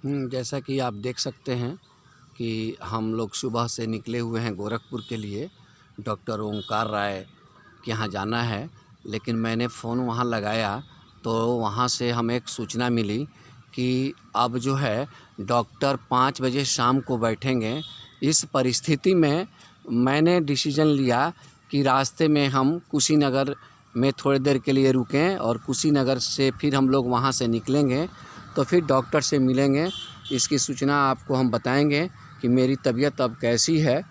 जैसा कि आप देख सकते हैं कि हम लोग सुबह से निकले हुए हैं गोरखपुर के लिए। डॉक्टर ओंकार राय के यहाँ जाना है, लेकिन मैंने फ़ोन वहाँ लगाया तो वहाँ से हमें एक सूचना मिली कि अब जो है डॉक्टर 5 बजे शाम को बैठेंगे। इस परिस्थिति में मैंने डिसीज़न लिया कि रास्ते में हम कुशीनगर में थोड़ी देर के लिए रुकें और कुशीनगर से फिर हम लोग वहाँ से निकलेंगे तो फिर डॉक्टर से मिलेंगे। इसकी सूचना आपको हम बताएंगे कि मेरी तबीयत अब कैसी है,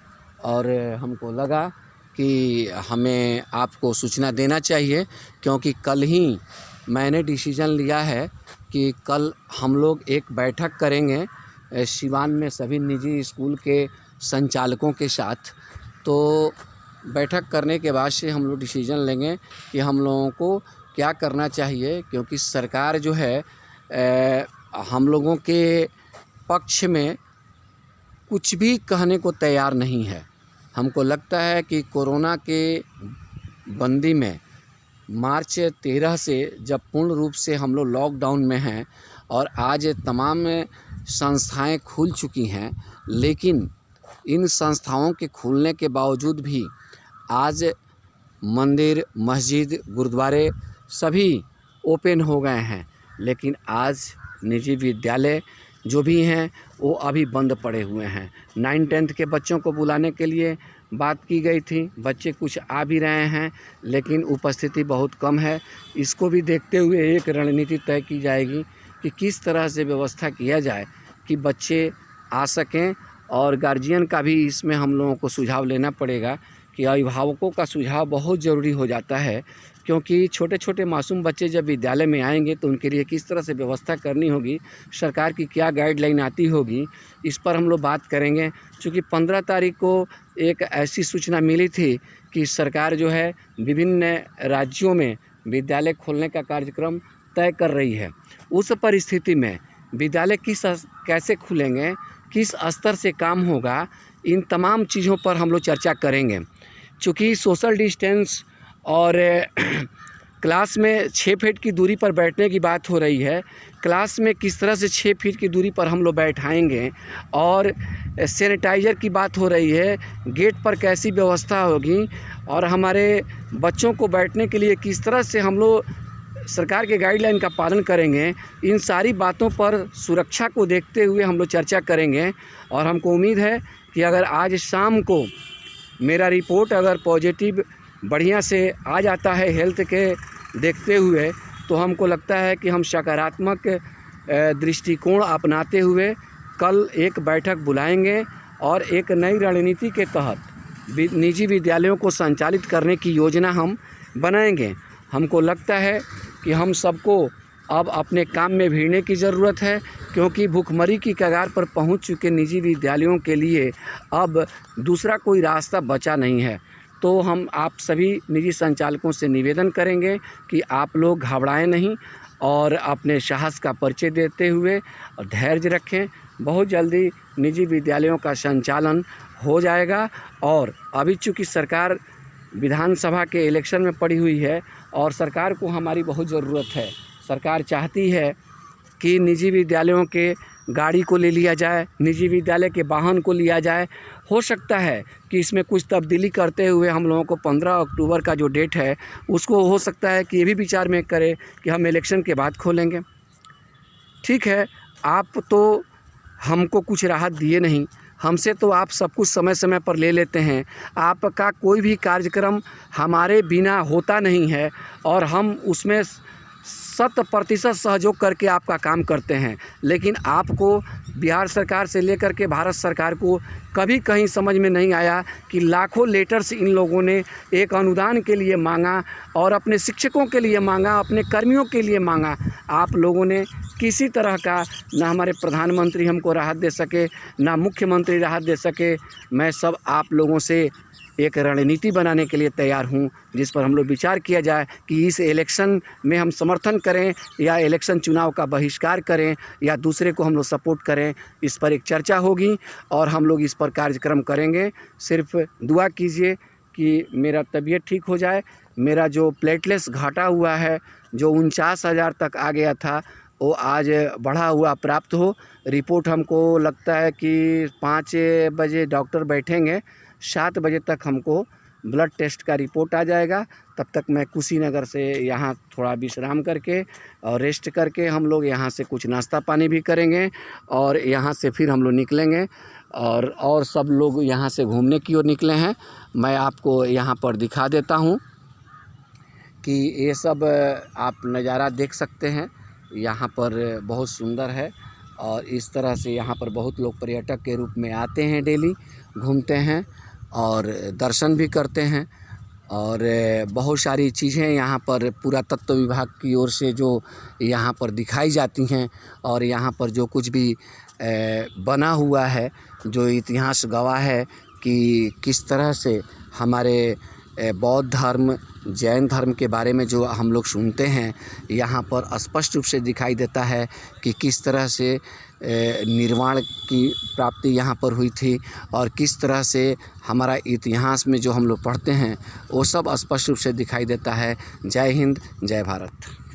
और हमको लगा कि हमें आपको सूचना देना चाहिए क्योंकि कल ही मैंने डिसीज़न लिया है कि कल हम लोग एक बैठक करेंगे सिवान में सभी निजी स्कूल के संचालकों के साथ। तो बैठक करने के बाद से हम लोग डिसीज़न लेंगे कि हम लोगों को क्या करना चाहिए, क्योंकि सरकार जो है हम लोगों के पक्ष में कुछ भी कहने को तैयार नहीं है। हमको लगता है कि कोरोना के बंदी में मार्च 13 से जब पूर्ण रूप से हम लोग लॉकडाउन में हैं और आज तमाम संस्थाएं खुल चुकी हैं, लेकिन इन संस्थाओं के खुलने के बावजूद भी आज मंदिर, मस्जिद, गुरुद्वारे सभी ओपन हो गए हैं, लेकिन आज निजी विद्यालय जो भी हैं वो अभी बंद पड़े हुए हैं। 9-10 के बच्चों को बुलाने के लिए बात की गई थी, बच्चे कुछ आ भी रहे हैं लेकिन उपस्थिति बहुत कम है। इसको भी देखते हुए एक रणनीति तय की जाएगी कि किस तरह से व्यवस्था किया जाए कि बच्चे आ सकें, और गार्जियन का भी इसमें हम लोगों को सुझाव लेना पड़ेगा कि अभिभावकों का सुझाव बहुत ज़रूरी हो जाता है, क्योंकि छोटे छोटे मासूम बच्चे जब विद्यालय में आएंगे तो उनके लिए किस तरह से व्यवस्था करनी होगी, सरकार की क्या गाइडलाइन आती होगी, इस पर हम लोग बात करेंगे। चूँकि 15 तारीख को एक ऐसी सूचना मिली थी कि सरकार जो है विभिन्न राज्यों में विद्यालय खोलने का कार्यक्रम तय कर रही है। उस परिस्थिति में विद्यालय कैसे खुलेंगे, किस स्तर से काम होगा, इन तमाम चीज़ों पर हम लोग चर्चा करेंगे। चूँकि सोशल डिस्टेंस और क्लास में 6 फीट की दूरी पर बैठने की बात हो रही है, क्लास में किस तरह से 6 फीट की दूरी पर हम लोग बैठाएंगे, और सैनिटाइज़र की बात हो रही है, गेट पर कैसी व्यवस्था होगी, और हमारे बच्चों को बैठने के लिए किस तरह से हम लोग सरकार के गाइडलाइन का पालन करेंगे, इन सारी बातों पर सुरक्षा को देखते हुए हम लोग चर्चा करेंगे। और हमको उम्मीद है कि अगर आज शाम को मेरा रिपोर्ट अगर पॉजिटिव बढ़िया से आ जाता है हेल्थ के देखते हुए, तो हमको लगता है कि हम सकारात्मक दृष्टिकोण अपनाते हुए कल एक बैठक बुलाएंगे और एक नई रणनीति के तहत निजी विद्यालयों को संचालित करने की योजना हम बनाएंगे। हमको लगता है कि हम सबको अब अपने काम में भिड़ने की ज़रूरत है, क्योंकि भूखमरी की कगार पर पहुंच चुके निजी विद्यालयों के लिए अब दूसरा कोई रास्ता बचा नहीं है। तो हम आप सभी निजी संचालकों से निवेदन करेंगे कि आप लोग घबराएं नहीं और अपने साहस का परिचय देते हुए धैर्य रखें। बहुत जल्दी निजी विद्यालयों का संचालन हो जाएगा, और अभी चूँकि सरकार विधानसभा के इलेक्शन में पड़ी हुई है और सरकार को हमारी बहुत ज़रूरत है। सरकार चाहती है कि निजी विद्यालयों के गाड़ी को ले लिया जाए, निजी विद्यालय के वाहन को लिया जाए। हो सकता है कि इसमें कुछ तब्दीली करते हुए हम लोगों को 15 अक्टूबर का जो डेट है उसको हो सकता है कि ये भी विचार में करें कि हम इलेक्शन के बाद खोलेंगे। ठीक है, आप तो हमको कुछ राहत दिए नहीं, हमसे तो आप सब कुछ समय समय पर ले लेते हैं। आपका कोई भी कार्यक्रम हमारे बिना होता नहीं है और हम उसमें 100% सहयोग करके आपका काम करते हैं, लेकिन आपको बिहार सरकार से लेकर के भारत सरकार को कभी कहीं समझ में नहीं आया कि लाखों लेटर्स इन लोगों ने एक अनुदान के लिए मांगा और अपने शिक्षकों के लिए मांगा, अपने कर्मियों के लिए मांगा। आप लोगों ने किसी तरह का, ना हमारे प्रधानमंत्री हमको राहत दे सके, ना मुख्यमंत्री राहत दे सके। मैं सब आप लोगों से एक रणनीति बनाने के लिए तैयार हूं, जिस पर हम लोग विचार किया जाए कि इस इलेक्शन में हम समर्थन करें या इलेक्शन चुनाव का बहिष्कार करें या दूसरे को हम लोग सपोर्ट करें। इस पर एक चर्चा होगी और हम लोग इस पर कार्यक्रम करेंगे। सिर्फ दुआ कीजिए कि मेरा तबीयत ठीक हो जाए। मेरा जो प्लेटलेट्स घटा हुआ है, जो 49,000 तक आ गया था, वो आज बढ़ा हुआ प्राप्त हो। रिपोर्ट हमको लगता है कि 5 बजे डॉक्टर बैठेंगे, 7 बजे तक हमको ब्लड टेस्ट का रिपोर्ट आ जाएगा। तब तक मैं कुशीनगर से यहाँ थोड़ा विश्राम करके और रेस्ट करके हम लोग यहाँ से कुछ नाश्ता पानी भी करेंगे और यहाँ से फिर हम लोग निकलेंगे और सब लोग यहाँ से घूमने की ओर निकले हैं। मैं आपको यहाँ पर दिखा देता हूँ कि ये सब आप नज़ारा देख सकते हैं। यहाँ पर बहुत सुंदर है और इस तरह से यहाँ पर बहुत लोग पर्यटक के रूप में आते हैं, डेली घूमते हैं और दर्शन भी करते हैं। और बहुत सारी चीज़ें यहाँ पर पुरातत्व विभाग की ओर से जो यहाँ पर दिखाई जाती हैं और यहाँ पर जो कुछ भी बना हुआ है, जो इतिहास गवाह है कि किस तरह से हमारे बौद्ध धर्म, जैन धर्म के बारे में जो हम लोग सुनते हैं, यहाँ पर स्पष्ट रूप से दिखाई देता है कि किस तरह से निर्वाण की प्राप्ति यहाँ पर हुई थी और किस तरह से हमारा इतिहास में जो हम लोग पढ़ते हैं वो सब स्पष्ट रूप से दिखाई देता है। जय हिंद, जय भारत।